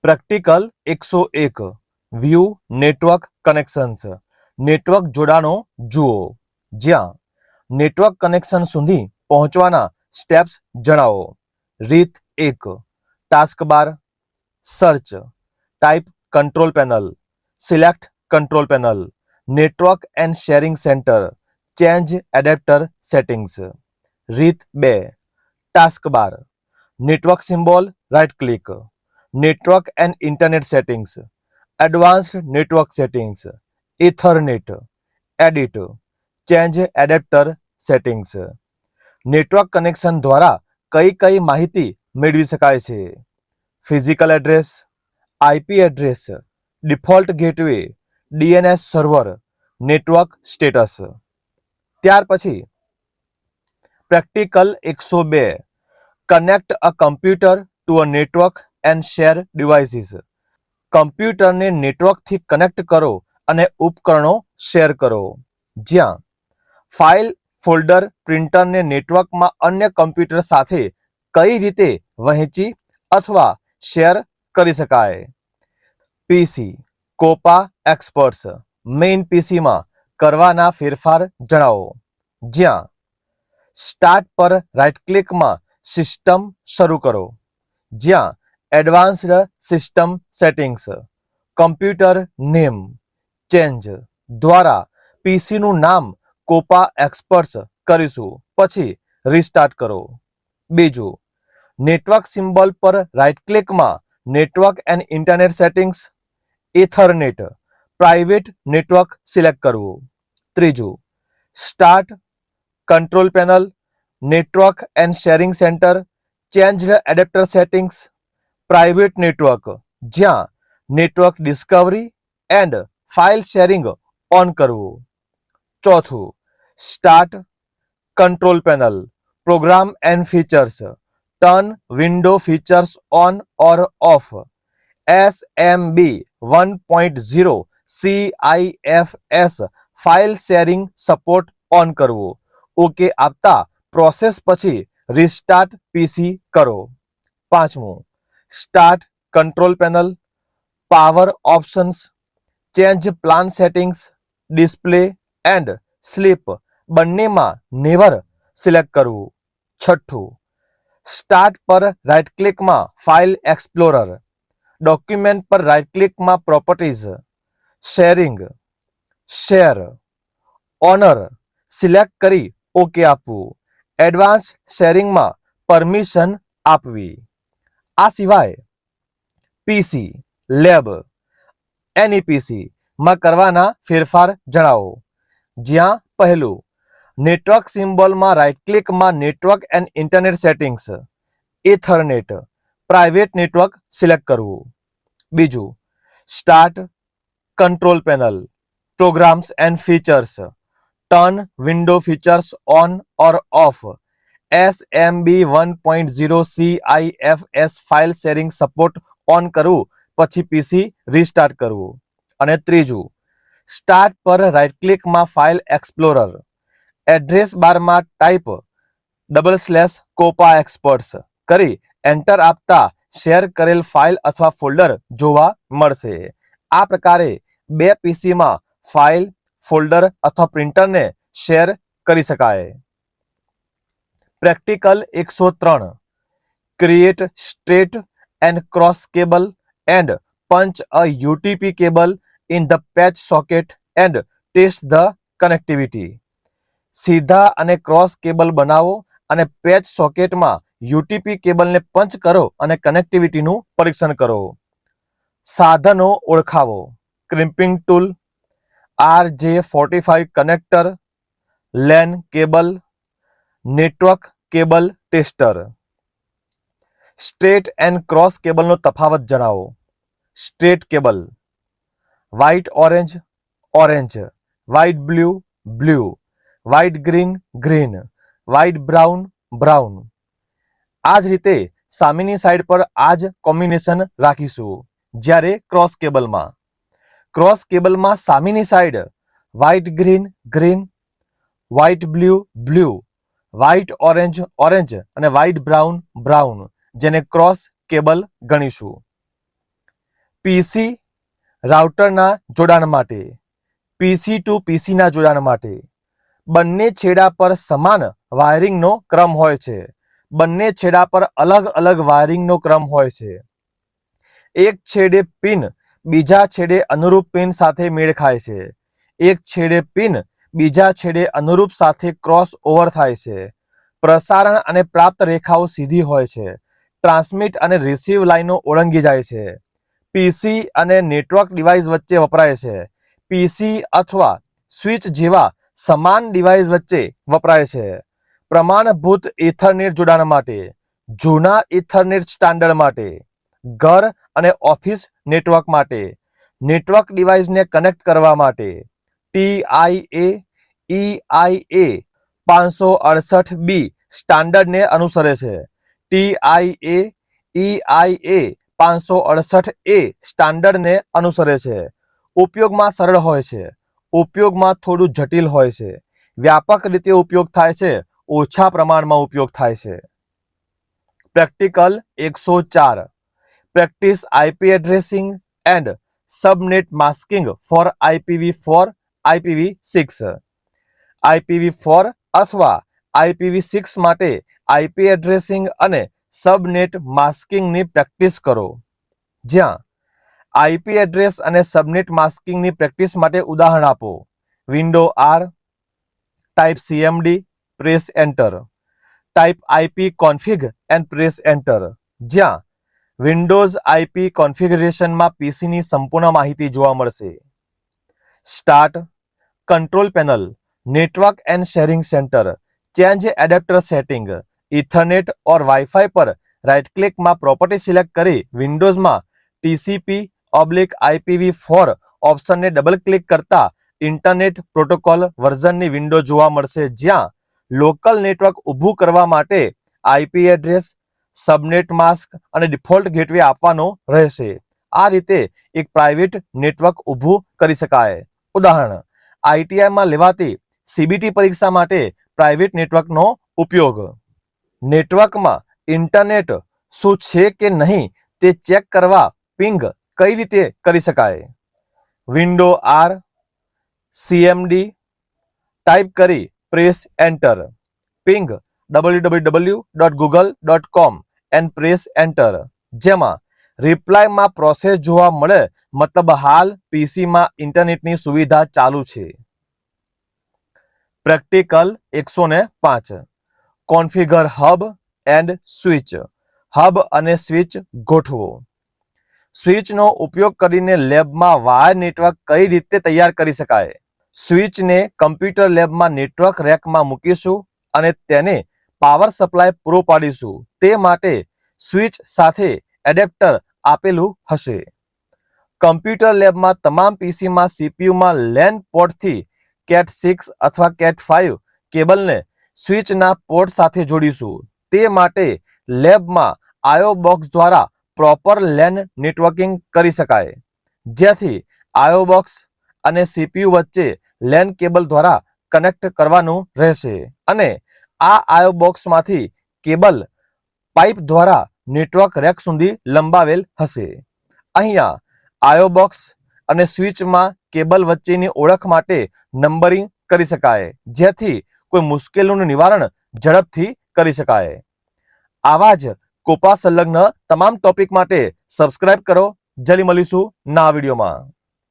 Practical 101 view network connections network જોડાણો જુઓ જ્યાં નેટવર્ક કનેક્શન સુધી પહોંચવાના સ્ટેપ્સ જણાવો. રીત 1 task bar search type control panel select control panel network and sharing centre change adapter settings. રીત 2 task bar network symbol right click network and internet settings advanced network settings ethernet edit change adapter settings. Network connection દ્વારા કઈ માહિતી મેળવી શકાય છે? Physical address, IP address, default gateway, DNS server, network status. ત્યાર પછી practical 102 connect a computer to a network and share devices. કમ્પ્યુટરને નેટવર્કથી connect કરો અને ઉપકરણો શેર કરો. જ્યાં ફાઇલ, ફોલ્ડર, પ્રિન્ટરને નેટવર્કમાં અન્ય કમ્પ્યુટર સાથે કઈ રીતે વહેંચી અથવા શેર કરી શકાય? પીસી કોપા એક્સપર્ટ્સ મેઇન પીસીમાં કરવાના ફેરફાર જણાવો. જ્યાં સ્ટાર્ટ પર રાઇટ ક્લિકમાં સિસ્ટમ શરૂ કરો. જ્યાં advanced system settings computer name change દ્વારા પીસીનું નામ કોપા એક્સપર્ટ્સ કરીશું. પછી રીસ્ટાર્ટ કરો. બીજું નેટવર્ક સિમ્બોલ પર રાઇટ ક્લિકમાં network and internet settings ethernet private network select કરવું. ત્રીજું start control panel network and sharing centre changed adapter settings private network જ્યાં network discovery and file sharing on કરવું. ચોથું start control panel program and features turn window features on or off SMB 1.0 CIFS file sharing support on કરવું. Okay આપતા process પછી restart PC કરો. પાંચમું start control panel power options change plan settings display and sleep બંનેમાં never select કરવું. છઠ્ઠું start પર right ક્લિકમાં ફાઇલ એક્સપ્લોરર ડોક્યુમેન્ટ પર રાઇટ ક્લિકમાં properties sharing share owner select કરી ઓકે આપવું. એડવાન્સ શેરિંગમાં પરમિશન આપવી. આ સિવાય પીસી લેબ NEPC માં કરવાના ફેરફાર જણાવો. જ્યાં પહેલું નેટવર્ક સિમ્બોલમાં રાઇટ ક્લિકમાં network and internet settings ethernet private network select કરવું. બીજું start control panel programs and features turn window features on or off SMB 1.0 CIFS file sharing support on કરવું. પછી પીસી રીસ્ટાર્ટ કરવું. અને ત્રીજું સ્ટાર્ટ પર રાઇટ ક્લિકમાં ફાઇલ એક્સપ્લોરર એડ્રેસ બારમાં ટાઈપ /કોપા એક્સપર્ટ્સ કરી એન્ટર આપતા શેર કરેલ ફાઇલ અથવા ફોલ્ડર જોવા મળશે. આ પ્રકારે બે પીસીમાં ફાઇલ, ફોલ્ડર અથવા પ્રિન્ટરને શેર કરી શકાય. Practical 103 create straight and cross cable and punch a UTP cable in the patch socket and test the connectivity. સીધા અને ક્રોસ કેબલ બનાવો અને પેચ સોકેટમાં UTP કેબલને પંચ કરો અને કનેક્ટિવિટીનું પરીક્ષણ કરો. સાધનો ઓળખાવો. Crimping tool RJ45 connector LAN cable network cable tester. Straight and cross કેબલનો તફાવત જણાવો. Straight cable white orange orange white blue blue white green green white brown brown. આ જ રીતે સામેની સાઈડ પર આ જ કોમ્બિનેશન રાખીશું. જ્યારે ક્રોસ કેબલમાં સામેની side white green green white blue blue white orange orange અને વ્હાઇટ બ્રાઉન બ્રાઉન જેને ક્રોસ કેબલ ગણીશું. પીસી રાઉટરના જોડાણ માટે, પીસી ટુ પીસીના જોડાણ માટે બંને છેડા પર સમાન વાયરિંગનો ક્રમ હોય છે. બંને છેડા પર અલગ અલગ વાયરિંગનો ક્રમ હોય છે. એક છેડે પિન બીજા છેડે અનુરૂપ પિન સાથે મેળ ખાય છે. એક છેડે પિન બીજા છેડે અનુરૂપ સાથે ક્રોસ ઓવર થાય છે. પ્રસારણ અને પ્રાપ્ત રેખાઓ સીધી હોય છે. ટ્રાન્સમિટ અને રિસીવ લાઈનો ઓળંગી જાય છે. પીસી અને નેટવર્ક ડિવાઇસ વચ્ચે વપરાય છે. પીસી અથવા સ્વિચ જેવા સમાન ડિવાઇસ વચ્ચે વપરાય છે. પ્રમાણભૂત ઇથરનેટ જોડાણ માટે, જૂના ઇથરનેટ સ્ટાન્ડર્ડ માટે, ઘર અને ઓફિસ નેટવર્ક માટે, નેટવર્ક ડિવાઇસને કનેક્ટ કરવા માટે TIA-EIA 568B સ્ટાન્ડર્ડને અનુસરે છે. TIA-EIA 568A સ્ટાન્ડર્ડને અનુસરે છે. ઉપયોગમાં સરળ હોય છે. ઉપયોગમાં થોડું જટિલ હોય છે. વ્યાપક રીતે ઉપયોગ થાય છે. ઓછા પ્રમાણમાં ઉપયોગ થાય છે. Practical 104 practice IP addressing and subnet masking for IPv4 IPv6. IPv4 અથવા IPv6 માટે IP એડ્રેસિંગ અને સબનેટ માસ્કિંગની પ્રેક્ટિસ કરો. જ્યાં IP એડ્રેસ અને સબનેટ માસ્કિંગની પ્રેક્ટિસ માટે ઉદાહરણ આપો. Window R, type CMD, press enter. Type IP config and press enter. જ્યાં વિન્ડોઝ IP કોન્ફિગરેશનમાં પીસીની સંપૂર્ણ માહિતી જોવા મળશે. Start, control panel, network and sharing centre, change adapter setting, ethernet or wifi પર રાઇટ ક્લિકમાં પ્રોપર્ટી સિલેક્ટ કરી વિન્ડોઝમાં TCP/IPv4 ઓપ્શનને ડબલ ક્લિક કરતા internet protocol વર્ઝનની window જોવા મળશે. જ્યાં લોકલ નેટવર્ક ઊભું કરવા માટે IP એડ્રેસ, સબનેટ માસ્ક અને ડિફોલ્ટ ગેટવે આપવાનો રહેશે. આ રીતે એક પ્રાઇવેટ નેટવર્ક ઊભું કરી શકાય. ઉદાહરણ, ITIમાં લેવાતી CBT પરીક્ષા માટે પ્રાઇવેટ નેટવર્કનો ઉપયોગ. નેટવર્કમાં ઇન્ટરનેટ શું છે કે નહીં તે ચેક કરવા પિંગ કઈ રીતે કરી શકાય. વિન્ડો R, CMD ટાઈપ કરી press enter. Ping www.google.com and press enter. જેમાં રિપ્લાયમાં પ્રોસેસ જોવા મળે, મતલબ હાલ પીસીમાં ઇન્ટરનેટની સુવિધા ચાલુ છે. Practical 105 configure hub and switch. Hub અને સ્વિચ ગોઠવો. સ્વિચનો ઉપયોગ કરીને લેબમાં વાયર નેટવર્ક કઈ રીતે તૈયાર કરી શકાય. સ્વિચને કમ્પ્યુટર લેબમાં નેટવર્ક રેકમાં મૂકીશું અને તેને પાવર સપ્લાય પૂરો પાડીશું. તે માટે સ્વિચ સાથે એડેપ્ટર આપેલું હશે. કમ્પ્યુટર લેબમાં તમામ પીસીમાં CPUમાં LAN પોર્ટથી CAT6 અથવા CAT5 કેબલને સ્વિચના પોર્ટ સાથે જોડીશું. તે માટે લેબમાં IO બોક્સ દ્વારા પ્રોપર LAN નેટવર્કિંગ કરી શકાય. જેથી IO બોક્સ અને CPU વચ્ચે LAN કેબલ દ્વારા કનેક્ટ કરવાનું રહેશે અને આ IO બોક્સમાંથી કેબલ પાઇપ દ્વારા નેટવર્ક રેક સુધી લંબાવેલ હશે. અહીંયા IO બોક્સ અને સ્વિચમાં કેબલ વચ્ચેની ઓળખ માટે નંબરિંગ કરી શકાય, જેથી કોઈ મુશ્કેલીનું નિવારણ ઝડપથી કરી શકાય. આવા જ કોપા સંલગ્ન તમામ ટોપિક માટે સબસ્ક્રાઇબ કરો. જલ્દી મળીશું નવા વિડીયોમાં.